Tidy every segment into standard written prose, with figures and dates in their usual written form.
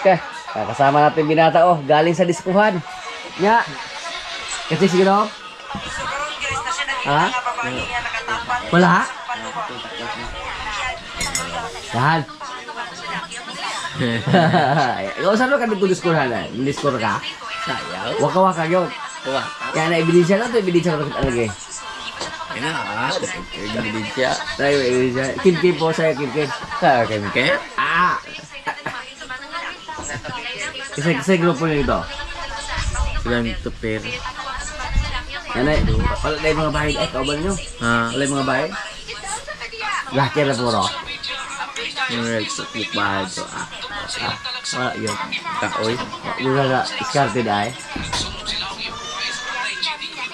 Okay. Kasama natin binata oh, galing sa diskuhan. Nya. Kasi siguro. Ha? Wala? Yan. Ikaw saan ka dito diskuhan na? Diskur ka? Sayaw. Waka-waka yun. Wah. Yan na ebidensya na ito. Ebidensya na ito lagi. Ano ah? Ebidensya. Tayo ebidensya. Kim-kim po sa'yo, kim-kim. Sa kim-kim? Ah! Kasi grupo nyo ito. Silang tupir. Yan ay, wala na yung mga bahay. Ay, kauban nyo. Ha? Wala yung mga bahay. Lakir na puro. Yung nagtupik bahay ko. Wala yun. Kaoy. Yung nga iskarte na ay.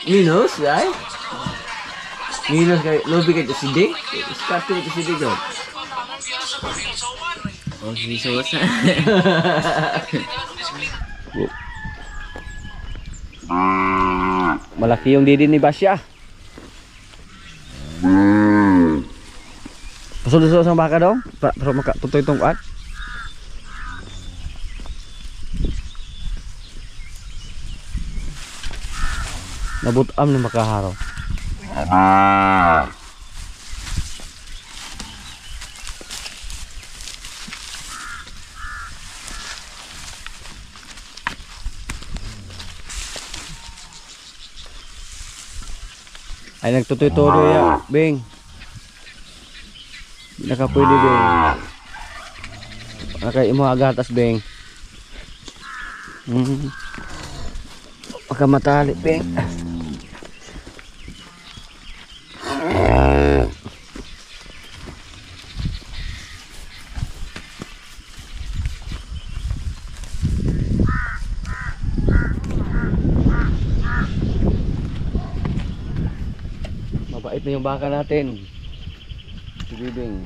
Minus, ay. Minus kayo. Lobi kayo si Ding. Iskarte ito si Ding. Oh, Jesus. Malaki yung didi ni Basya. Pasunod-sunod sa baka dong. Para makatutoy itong kuat. Nabutam na makaharaw. Ay nagtutoy-tuloy ya, Bing. Hindi na ka pwede, Bing. Nakay imo agatas, Bing. Pagkamatali, Bing. Mabait na yung baka natin. Si Bibing.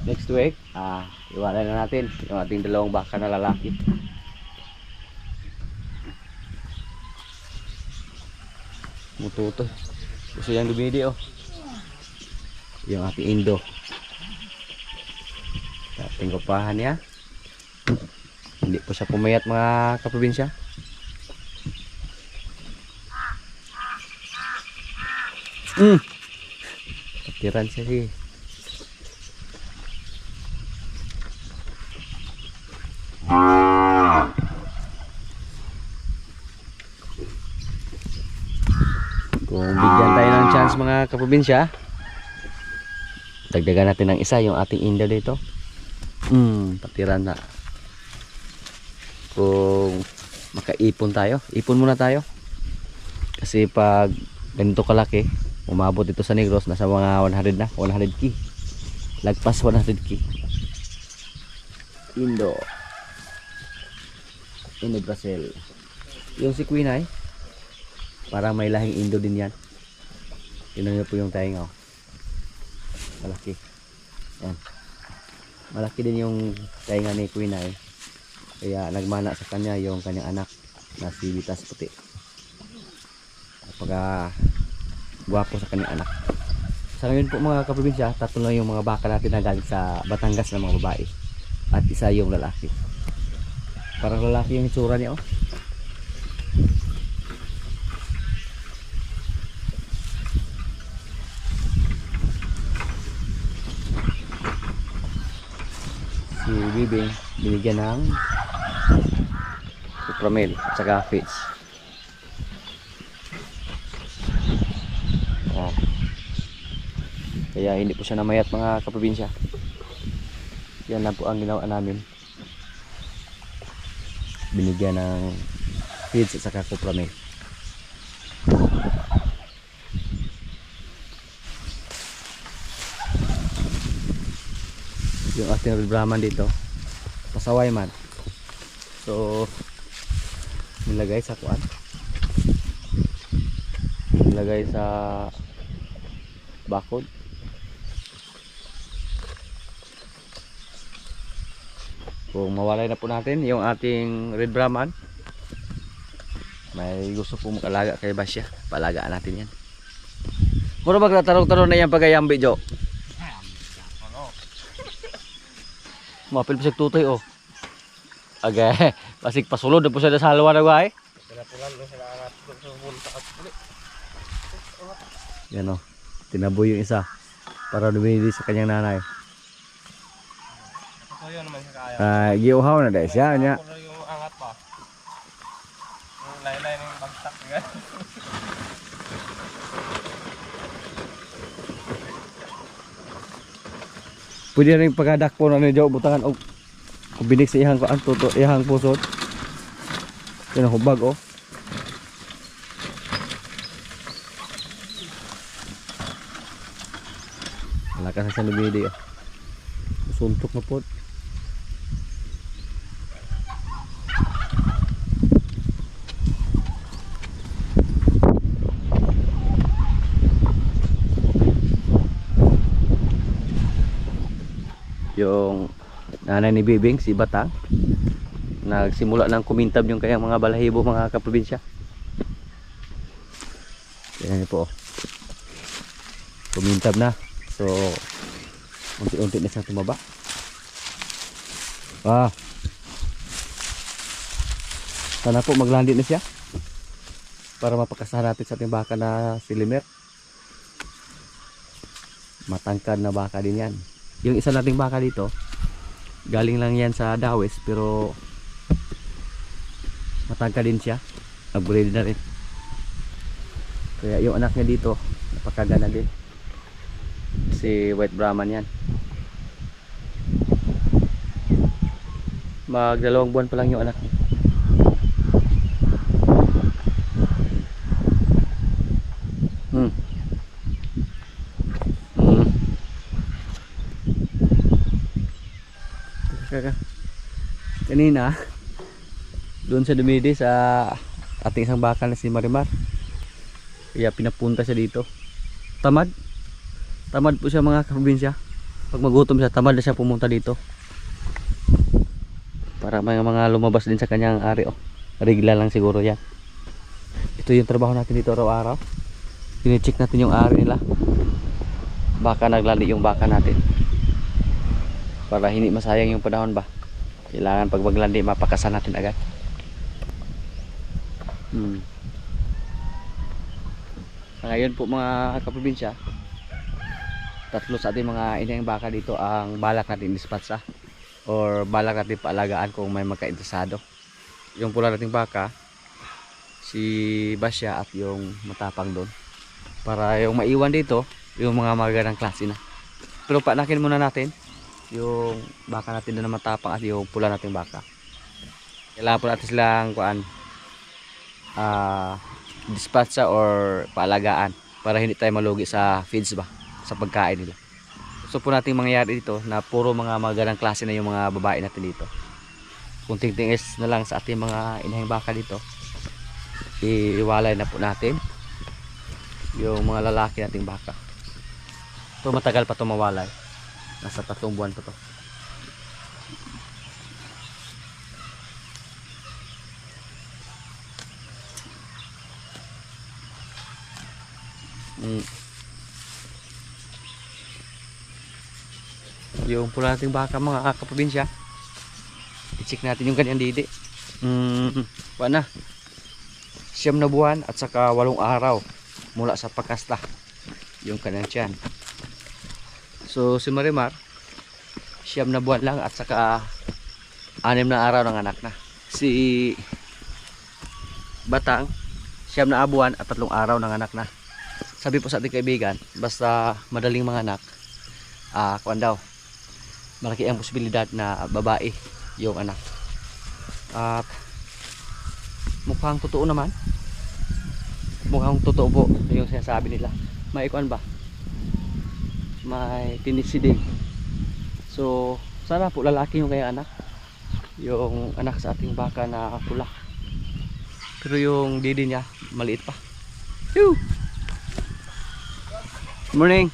Next week, iwanan na natin yung ating dalawang baka na lalaki. Mututo. Gusto yung dumidi oh. Yung ating Indo. Ating kapahan niya. Hindi po siya pumayat mga kaprobinsya. Patiran siya sih. Kung bigyan tayo ng chance mga kaprobinsya, dagdagan natin ng isa yung ating Indo dito. Patiran na. Kung makaipon tayo, ipon muna tayo. Kasi pag ganito kalaki, umabot ito sa Negros, nasa mga 100 na, 100k. Lagpas 100k. Indo Brazil. Yung si Queen ay para may lahing Indo din yan. Tingnan niyo po yung tainga oh. Malaki. Yan. Malaki din yung tainga ni Queen ay. Kaya nagmana sa kanya yung kanyang anak na si Bitas Puti. Napaka guwapo sa kanyang anak. Sa ngayon po mga kaprobinsya, tatlo lang yung mga baka natin na galing sa Batangas na mga babae. At isa yung lalaki. Parang lalaki yung itsura niya oh. Si Bibing binigyan ng Supramil at saka feeds. Kaya hindi po siya namayat mga kaprobinsya. Yan lang po ang ginawa namin. Binigyan ng feeds at saka Supramil. Yung ating Red Brahman dito, pasaway man. So nilagay sa kuan. Nilagay sa bakod. Kung mawalay na po natin yung ating Red Brahman, may gusto po makalaga kay Basya, palagaan natin yan. Mura magtatarong-tarong na yan pagayambi, Jo. Mapil pa siya tutoy oh. Agay, pasig pasulod na po siya sa halwa na guay. Yan oh, tinaboy yung isa para dumili sa kanyang nanay. Giuhaw na dahil siya niya. Yung angat pa. Yung laylay ng bagsak nga. Pwede rin pagkadakpo na ni Joe butangan og kubinik sa ihang kuan tuto ihang pusod. Yan ang hubag oh. Malakas na sa lumidi oh. Suntok na po. Yung nanay ni Bibing, si Batang, nagsimula ng kumintab yung kanyang mga balahibo mga kaprobinsya. Yan po. Kumintab na. So, unti-unti na siyang tumaba. Sana po maglandi na siya para mapakasahan natin sa ating baka na si Limer. Matangkad na baka din yan. Yung isa nating baka dito, galing lang yan sa Dawes, pero matangkad din siya. Nag-breed na rin. Kaya yung anak niya dito, napakagana din. Si White Brahman yan. Mag-2 buwan pa lang yung anak niya. Kanina doon sa dumidi sa ating isang baka na si Marimar, kaya pinapunta siya dito. Tamad po siya mga kaprobinsya. Pag magutom siya, tamad na siya pumunta dito para may mga lumabas din sa kanyang ari oh. Regla lang siguro yan. Ito yung trabaho natin dito araw-araw. Tine-check natin yung ari nila, baka naglandi yung baka natin para hindi masayang yung panahon ba. Kailangan pag maglandi mapakasan natin agad. Ngayon po mga kaprobinsya, 3 sa ating mga inang baka dito ang balak natin dispatcha or balak natin paalagaan kung may magkainteresado. Yung pula nating baka, si Basya at yung matapang doon, para yung maiwan dito yung mga magagandang klase na. Pero paanakin muna natin yung baka natin na matapang at yung pula nating baka. Kailangan po natin silang dispatcha or paalagaan para hindi tayo malugi sa feeds ba, sa pagkain nila. So po nating mangyayari dito na puro mga magandang klase na yung mga babae natin dito. Kunting tingis na lang sa ating mga inahing baka dito, iiwalay na po natin yung mga lalaki nating baka. So matagal pa ito mawalay. Nasa 3 buwan pa to. Yung pula nating baka mga kaprobinsya, i-check natin yung kanyang didi. Wala na 9 na buwan at saka 8 araw mula sa pagkasta yung kanyang tiyan. So si Marimar 9 na buwan lang at saka 6 na araw ng anak na. Si Batang 9 na buwan at 3 araw ng anak na. Sabi po sa ating kaibigan, basta madaling mga anak, kuwan daw, malaki ang posibilidad na babae yung anak. At mukhang totoo naman, mukhang totoo po yung sinasabi nila. May kuwan ba, may tinisiding. So sana po lalaki yung kaya anak, yung anak sa ating baka na pula, pero yung didi niya maliit pa. Woo! Morning.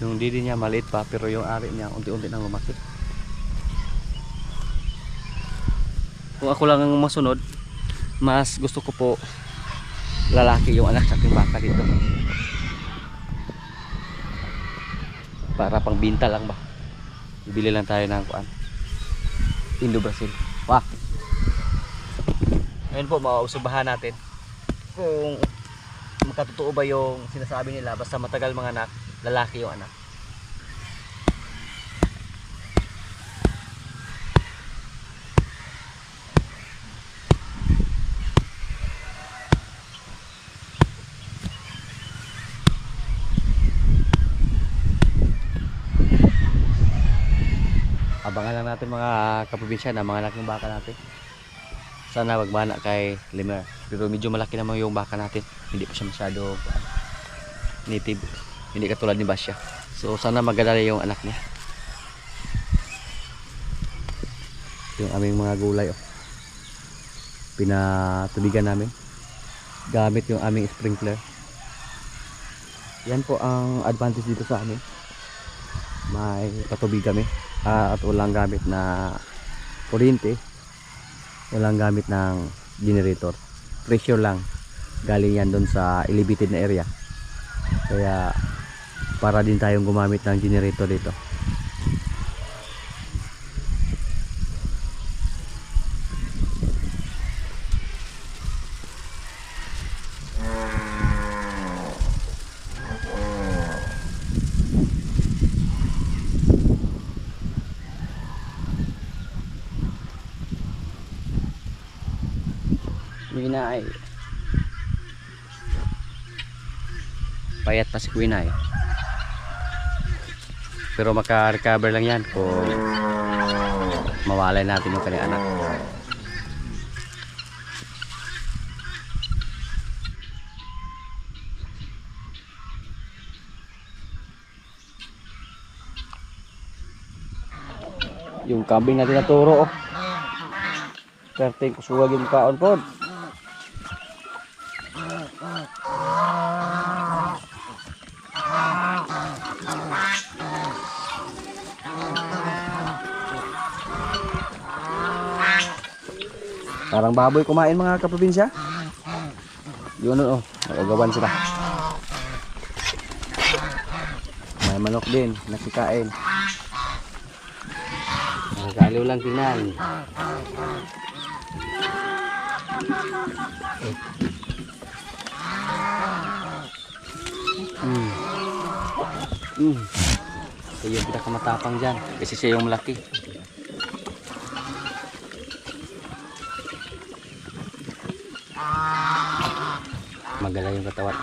Yung didi niya maliit pa, pero yung ari niya unti-unti nang lumaki. Kung ako lang ang masunod, mas gusto ko po lalaki yung anak sa aking baka dito. Para pang binta lang ba. Bibili lang tayo ng kuan. Indo Brazil. Wah. Ngayon po mausubahan natin kung makatotoo ba yung sinasabi nila basta matagal mga anak, lalaki yung anak. Abangan lang natin mga kaprobinsya na mga anak ng baka natin. Sana magmana kay Limer. Pero medyo malaki naman yung baka natin. Hindi pa siya masyado native. Hindi katulad ni Basya. So sana maganda yung anak niya. Yung aming mga gulay oh. Pinatubigan namin gamit yung aming sprinkler. Yan po ang advantage dito sa amin. May patubig kami. At walang gamit na kuryente, walang gamit ng generator, pressure lang, galing yan doon sa elevated na area, kaya para din tayong gumamit ng generator dito. Quinay. Payat pa si Quinay. Pero maka-recover lang yan kung mawalay natin yung kanyang anak. Yung kambing natin naturo oh. Perting kusuwag yung kaon po. Parang baboy kumain mga kaprobinsya. Yun oh, nagagawan sila. May manok din, nakikain. Nagaliw lang tingnan. Siya yung pinakamatapang dyan kasi siya yung malaki. Magala yung katawan.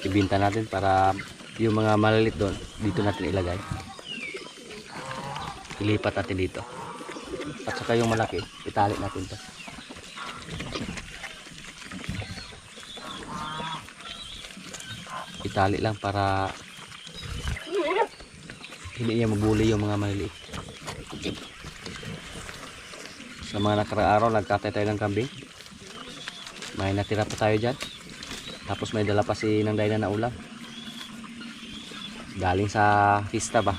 Ibinta natin para yung mga malalit doon dito natin ilagay. Ilipat natin dito. At saka yung malaki itali natin to. Itali lang para hindi niya mabuli yung mga maliliit. Sa mga nakaraang araw nagkatay tayo ng kambing. May natira pa tayo dyan. Tapos may dala pa si Nang Dayna na ulam. Galing sa pista ba.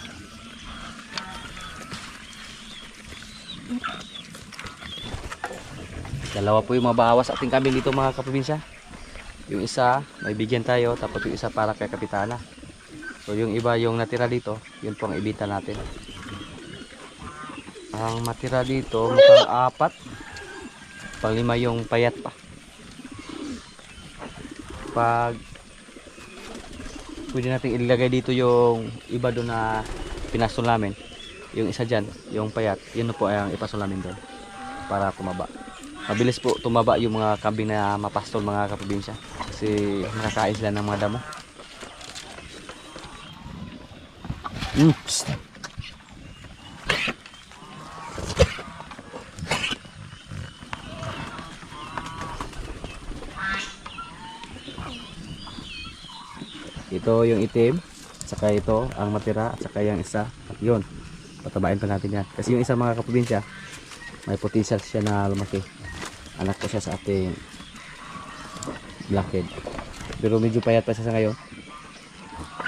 Dalawa po yung mabawas ating kambing dito mga kaprobinsya. Yung isa may bigyan tayo, tapos yung isa para kay kapitana. So yung iba yung natira dito, yun po ang ibita natin. Ang matira dito mukhang 4, pang-5 yung payat pa. Pag pwede natin ilagay dito yung iba doon na pinasol namin, yung isa dyan, yung payat, yun po ang ipasol namin doon para tumaba. Mabilis po tumaba yung mga kambing na mapastol mga kaprobinsya kasi nakakain sila ng mga damo. Ito yung itim, saka ito ang matira, at saka yung isa. At yun, patabain pa natin yan. Kasi yung isa mga kaprobinsya, May potential siya na lumaki. Anak ko siya sa ating blackhead. Pero medyo payat pa siya sa ngayon.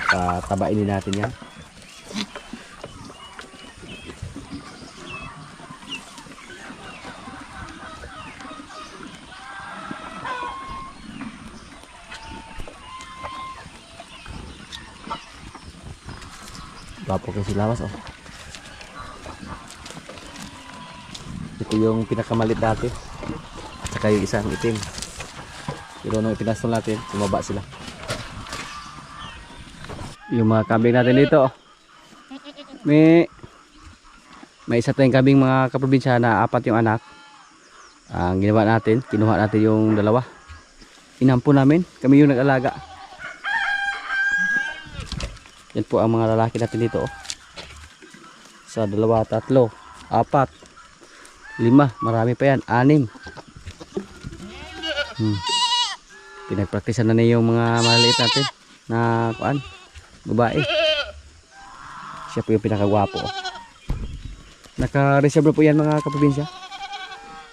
Patabain din natin yan. Bapo kasi lawas oh. Ito yung pinakamalit dati. At saka yung isang itim. Pero nung ipinastol natin, sumaba sila. Yung mga kambing natin dito oh. May isa tayong kambing mga kaprobinsya na 4 yung anak. Ang ginawa natin, kinuha natin yung 2. Inampo namin, kami yung nag-alaga. Yan po ang mga lalaki natin dito oh. Sa 2, 3, 4, 5, marami pa yan, 6. Pinagpraktisan na yung mga maliliit natin na kuan, babae. Siya po yung pinakagwapo oh. Naka-reserve na po yan mga kaprobinsya.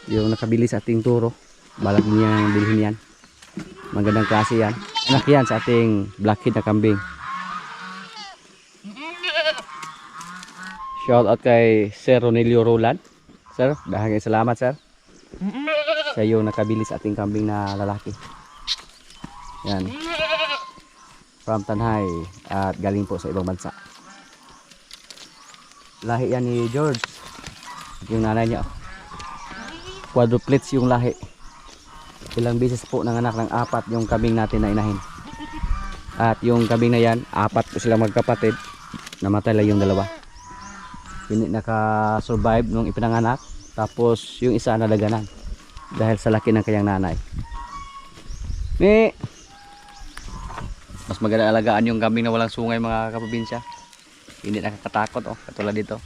Yung nakabili sa ating turo, balak niyang bilhin yan. Magandang klase yan. Anak yan sa ating blackhead na kambing. Shout out kay Sir Ronelio Roland. Sir, dahagang salamat sir. Siya yung nakabili sa ating kambing na lalaki. Yan. From Tanhay at galing po sa ibang bansa. Lahi yan ni George. Yung nanay niya. Quadruplets yung lahi. Ilang beses po nanganak ng 4 yung kambing natin na inahin. At yung kambing na yan, 4 po silang magkapatid. Namatay lang yung 2. Hindi naka-survive nung ipinanganak. Tapos yung isa nadaganan dahil sa laki ng kanyang nanay. Mas maganda alagaan yung kambing na walang sungay mga kaprobinsya. Hindi nakakatakot oh, katulad dito.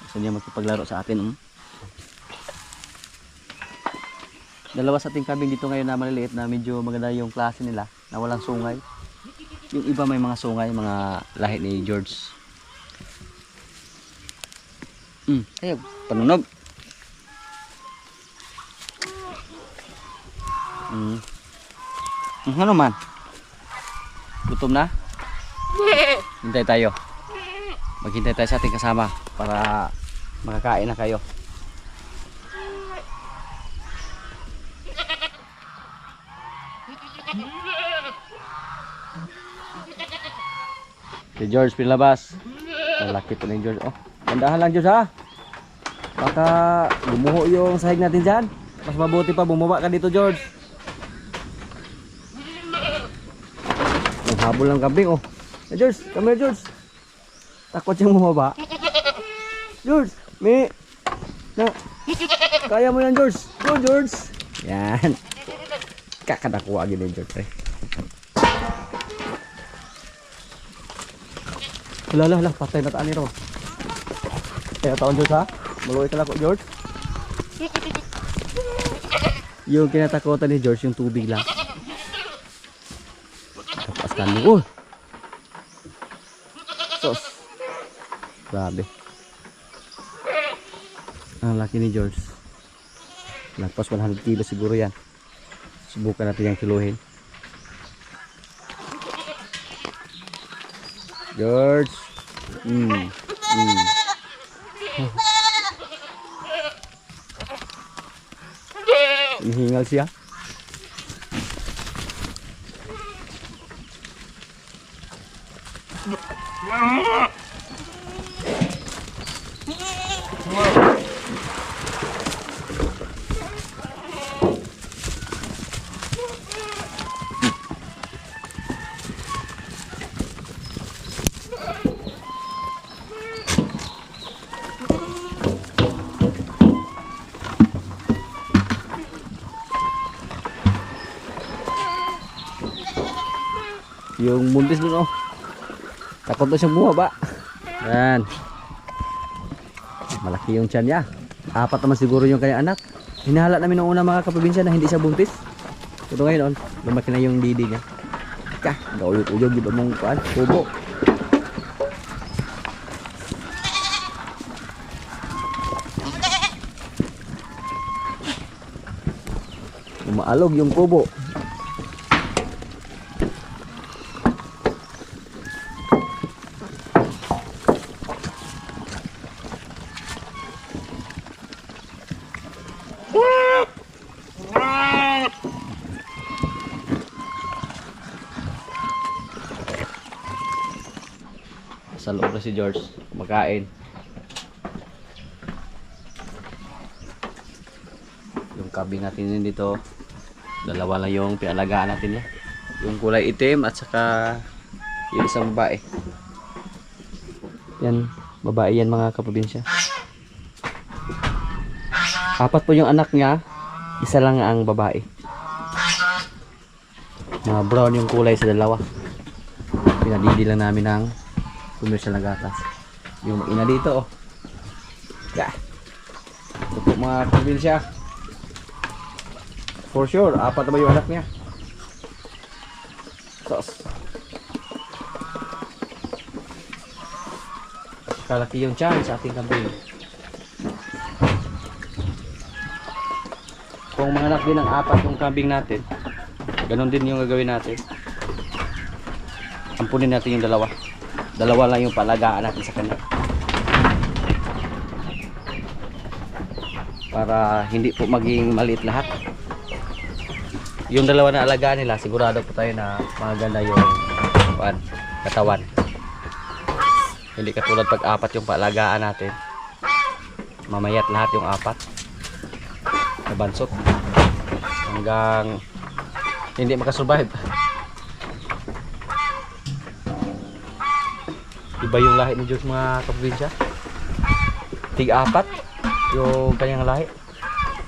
Gusto niya magpaglaro sa atin. 2 sa ating kambing dito ngayon na maliliit na medyo maganda yung klase nila na walang sungay. Yung iba may mga sungay, mga lahi ni George. Ayaw, panunog. Ano man? Gutom na? Hintay tayo. Maghintay tayo sa ating kasama para makakain na kayo. Si George pinalabas. Malaki po ni George. Oh, gandahan lang George ha. Baka bumuho yung sahig natin dyan. Mas mabuti pa bumaba ka dito George. Naghabol ng kambing oh. Hey George, come here George. Takot siyang bumaba. George, kaya mo yan George. Go George. Yan. Kakadakuha gini George eh. Lala, patay na taan ni Ro. Kaya taon George ha. Maluwi ka lang ko George. Yung kinatakutan ni George yung tubig lang. Tapas kami. Sos. Grabe. Ang laki ni George. Lagpas 100 kilo siguro yan. Subukan natin yung kiluhin. George. Hinihingal siya. Yung buntis dun oh. Takot na siyang bumaba. Yan. Malaki yung tiyan niya. 4 naman siguro yung kanyang anak. Hinahala namin noong una mga kaprobinsya na hindi siya buntis. Pero ngayon lumaki na yung didi niya. Gauyog-uyog di ba mong kubo. Umaalog yung kubo. Sa loob na si George, makain. Yung kabing natin din dito, dalawa lang yung pinalagaan natin yan. Yung kulay itim at saka yung isang babae. Yan, babae yan mga kaprobinsya. 4 po yung anak niya, isa lang ang babae. Na brown yung kulay sa dalawa. Pinadidi lang namin ng commercial na gatas. Yung ina dito oh. Yeah. Ito po mga probinsya. For sure, 4 na ba yung anak niya? Sos. Kalaki yung tiyan sa ating kambing. Kung mga anak din ang 4 yung kambing natin, ganon din yung gagawin natin. Ampunin natin yung dalawa. Dalawa lang yung palagaan natin sa kanya. Para hindi po maging maliit lahat. Yung dalawa na alagaan nila, sigurado po tayo na maganda yung katawan. Hindi katulad pag 4 yung palagaan natin. Mamayat lahat yung 4. Nabansot. Hanggang hindi makasurvive. Iba yung lahi ni Diyos mga kaprobinsya. Tig 4 yung kanyang lahi.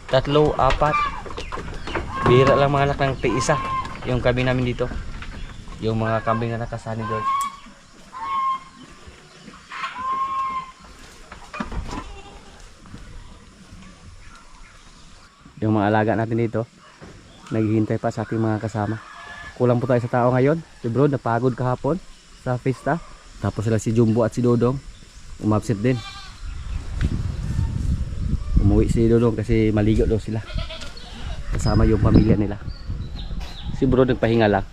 3, 4. Bihira lang mga anak ng tig 1 yung kambing namin dito. Yung mga kambing na nakasani George. Yung mga alaga natin dito naghihintay pa sa ating mga kasama. Kulang po tayo sa tao ngayon. Si bro napagod kahapon sa fiesta. Tapos sila si Jumbo at si Dodong umabsent din. Umuwi si Dodong kasi maligo daw sila kasama yung pamilya nila. Si bro nagpahinga lang.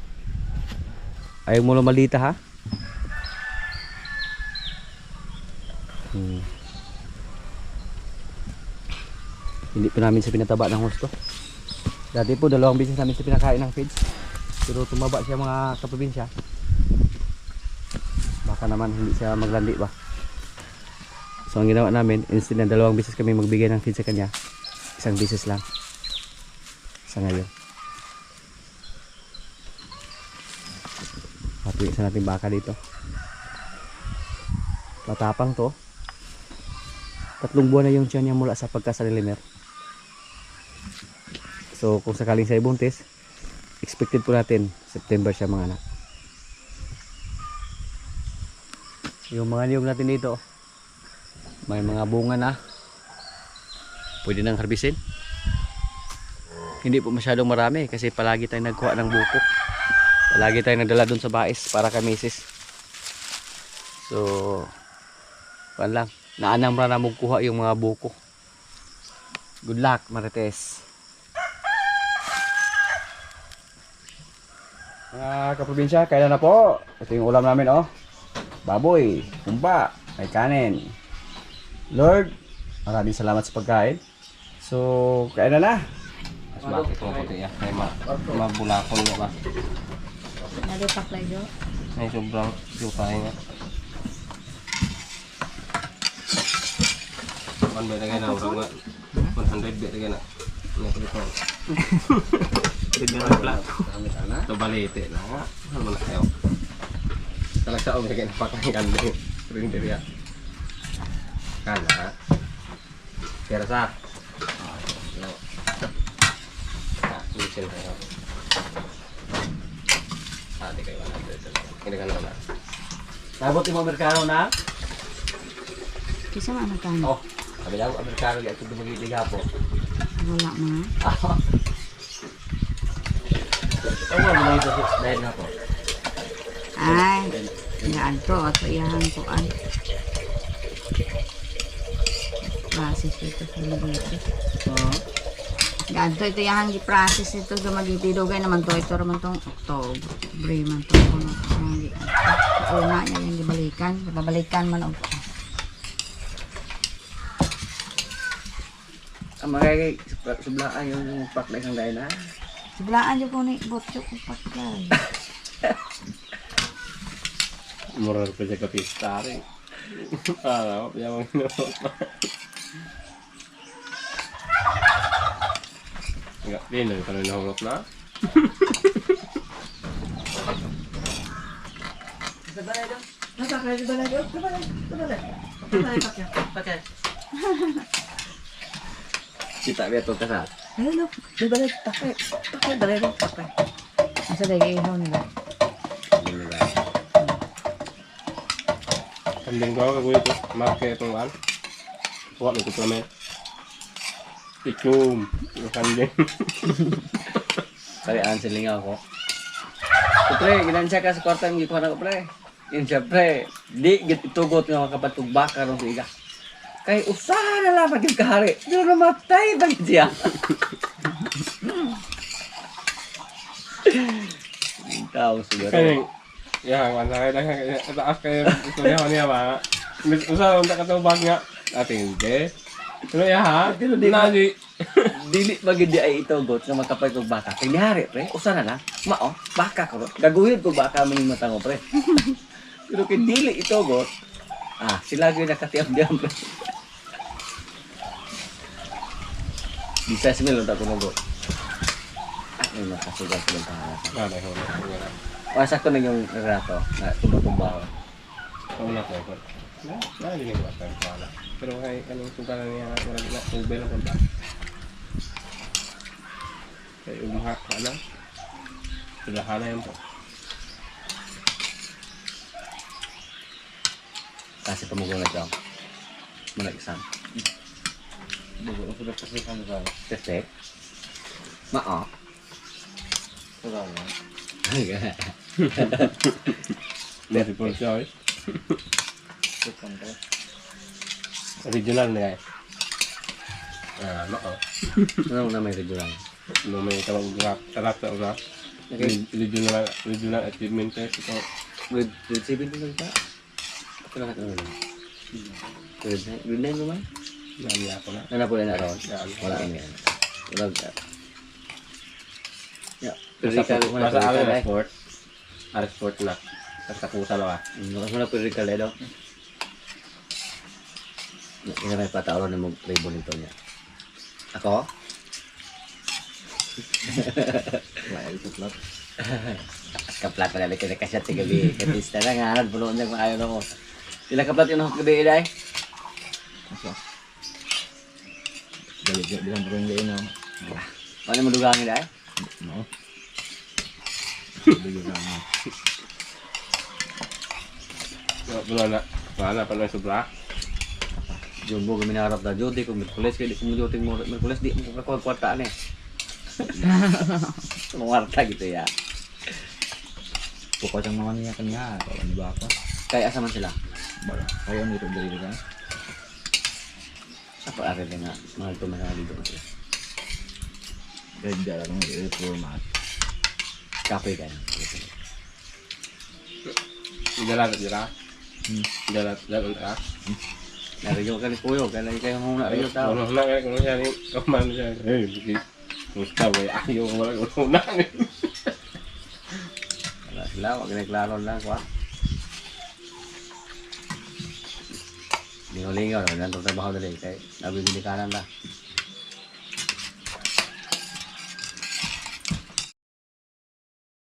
Ayaw mo lang malita ha. Hindi pa namin sa pinataba ng husto. Dati po 2 beses namin sa pinakain ng feeds. Pero tumaba siya mga kaprobinsya. Baka naman hindi siya maglandi ba. So ang ginawa namin, instead na 2 beses kami magbigay ng feed sa kanya, 1 beses lang sa ngayon. At yung isa natin baka dito, matapang to. 3 buwan na yung tiyan niya mula sa pagkasalimer. So kung sakaling siya ibuntis, expected po natin September siya mga anak. Yung mga niyog natin dito, may mga bunga na pwede nang harbisin. Hindi po masyadong marami kasi palagi tayong nagkuha ng buko. Palagi tayong nagdala dun sa bais para kay misis. So lang, naanamra na magkuha yung mga buko. Good luck Marites. Mga kaprobinsya, kailan na po? Ito yung ulam namin oh. Baboy, kumpa, may kanin. Lord, maraming salamat sa pagkain. So, kailan na? Mas bakit mo puti ya? May mabulakon mo ba? Nalipak lang yun. Ay, sobrang jutay nga. One bed again na, nga. 100 bed again na. Hindi na plato. Ito balite na nga. Ano na kayo? Talagsa ako kaya napakanggan mo. Ring diri ya. Kana. Kira sa. Listen kayo. Di kayo na. Hindi ka na. Sabot yung Amerikano na? Kisa mga magkano? Oh, sabi daw Amerikano yung ito dumagitig hapo. Wala mga. Ano mo ito dahil na po? Ay, yan to. Ato iyahan ko ay. Basis ito sa nabito. Ganto ito yung process ito sa magitidugay naman to. Ito naman tong October man to. Una niya yung gibalikan. Babalikan man og. Ang magigay sublaan yung paklay kang dahil na. Siblaan yung kung botyo kung paklay. Murar pa siya kapista rin. Ano, yung enggak, ini kalau nahulog na. Kita lihat tuh kasar. Hello. Di balik pakai balik pakai. Asa dahil ihaw nila. Kambing ko ako ito, marke itong an. Kuha nito kami. Ikum, yung kambing. Kalian siling ako. Pre, ginansya ka sa kwarta ng ikuha na ko, pre. Yun siya, pre. Di, gitugot nga kapatug baka nung siga. Kay usaha na lang maging kahari. Di na namatay ba siya? Tao siguro. Kaya, yan, masakay lang. Taas kayo, ito niya, niya ba? Usaha, unta ka bag nga. Ating hindi. Pero ya ha? Nali. Dili bagid di ay itugot nga makapay kog baka. Kay nihari, pre. Usaha na lang. Mao, baka ko. Gaguyod ko baka man yung matango, pre. Pero kay dili itugot, sila gyud nakatiam-diam, pre. Bisa smell udah ko nago. Ini makasugat ko ng pangalan. Nalay, hula. Wasa ko na yung rato na tumba-tumba. Oo na ko. Nali ko pa pala. Pero kay kanang sugalan niya wala na ubel na punta. Kay umaha ka na. Sulahan na yan po. Kasi tumugo na siya. Muna isang. Bago ako sudah kasi kami tayo. Testek. Mao. Wala na. Dari po siya eh. Sukan ko. Original na guys. Nako. Ano na may regional? No may tawag rap, tarap sa rap. Original achievement test ito. With 7 din ka? Ito lang ito na. Good name mo man? Nali ako na. Ano po na ron? Yan. Wala kami yan. Wala ka. Yeah. Masa ala sport. Ala sport na. Sa kusa na ba? Mas mo na perical daw. Ina may patauron na mo ribbon nito niya. Ako? Wala ito plot. Kaplat na lang kita kasi tigabi. Katista na nga harap puno niya kung ayaw na ko. Sila kaplat yung gabi day. Galit bilang ko hindi na. Ano mo dugangin day? No. Bigyan na. Wala na. Wala na pa na sobra. Jumbo kami naharap na Jody kung Merkules kaya di ko mo mo Merkules di mo kwartaan eh. Mungwarta gitu ya. Pukot ang naman niya kanya. Kawan di ba ako? Kaya asa man sila? Kayo ang dito dali ka. Apa ari nga mahal to mga dito sila. Kaya di alam mo i-format. Kape kan. Dalat dira. Dalat ka. Nariyo ka ni Puyo, kaya lagi kayo muna riyo tao. Ano na kaya kung siya ni kaman siya. Eh, gusto ba ayaw wala ko na. Wala sila, wag na klaro lang kwa. Lingaw-lingaw, nandun trabaho dali kay nabibili ka lang